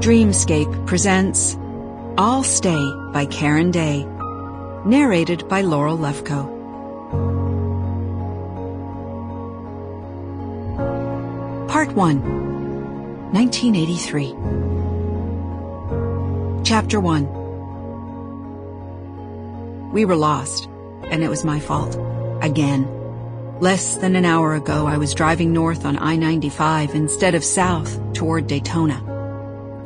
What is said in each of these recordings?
Dreamscape presents I'll Stay by Clare and Lee, narrated by Laurel Lefkow. Part 1, 1983. Chapter 1. We were lost, and it was my fault. Again. Less than an hour ago, I was driving north on I-95 instead of south toward Daytona.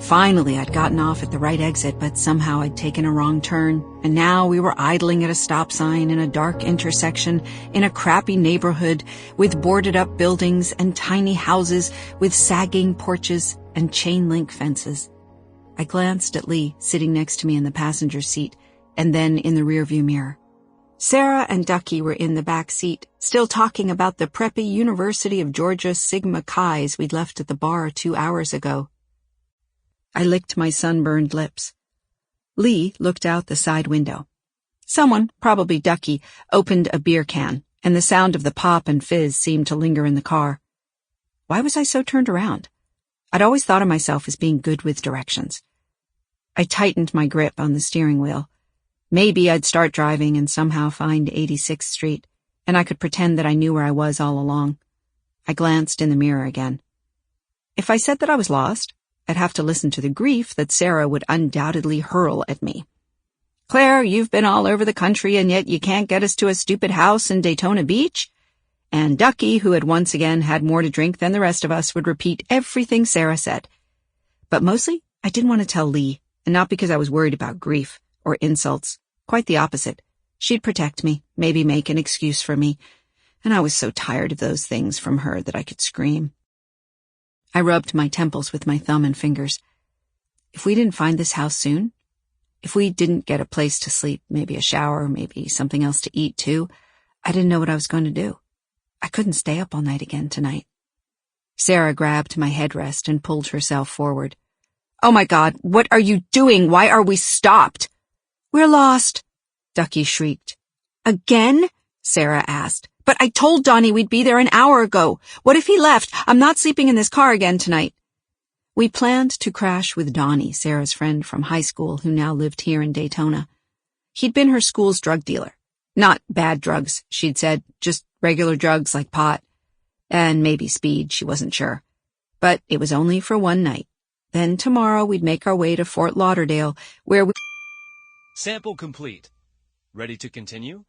Finally, I'd gotten off at the right exit, but somehow I'd taken a wrong turn, and now we were idling at a stop sign in a dark intersection in a crappy neighborhood with boarded-up buildings and tiny houses with sagging porches and chain-link fences. I glanced at Lee, sitting next to me in the passenger seat, and then in the rearview mirror. Sarah and Ducky were in the back seat, still talking about the preppy University of Georgia Sigma Chi's we'd left at the bar 2 hours ago. I licked my sunburned lips. Lee looked out the side window. Someone, probably Ducky, opened a beer can, and the sound of the pop and fizz seemed to linger in the car. Why was I so turned around? I'd always thought of myself as being good with directions. I tightened my grip on the steering wheel. Maybe I'd start driving and somehow find 86th Street, and I could pretend that I knew where I was all along. I glanced in the mirror again. If I said that I was lost, I'd have to listen to the grief that Sarah would undoubtedly hurl at me. "Claire, you've been all over the country and yet you can't get us to a stupid house in Daytona Beach?" And Ducky, who had once again had more to drink than the rest of us, would repeat everything Sarah said. But mostly, I didn't want to tell Lee, and not because I was worried about grief or insults. Quite the opposite. She'd protect me, maybe make an excuse for me, and I was so tired of those things from her that I could scream. I rubbed my temples with my thumb and fingers. If we didn't find this house soon, if we didn't get a place to sleep, maybe a shower, maybe something else to eat too, I didn't know what I was going to do. I couldn't stay up all night again tonight. Sarah grabbed my headrest and pulled herself forward. "Oh my God, what are you doing? Why are we stopped?" "We're lost," Ducky shrieked. "Again?" Sarah asked. "But I told Donnie we'd be there an hour ago. What if he left? I'm not sleeping in this car again tonight." We planned to crash with Donnie, Sarah's friend from high school who now lived here in Daytona. He'd been her school's drug dealer. Not bad drugs, she'd said, just regular drugs like pot. And maybe speed, she wasn't sure. But it was only for one night. Then tomorrow we'd make our way to Fort Lauderdale, where we... Sample complete. Ready to continue?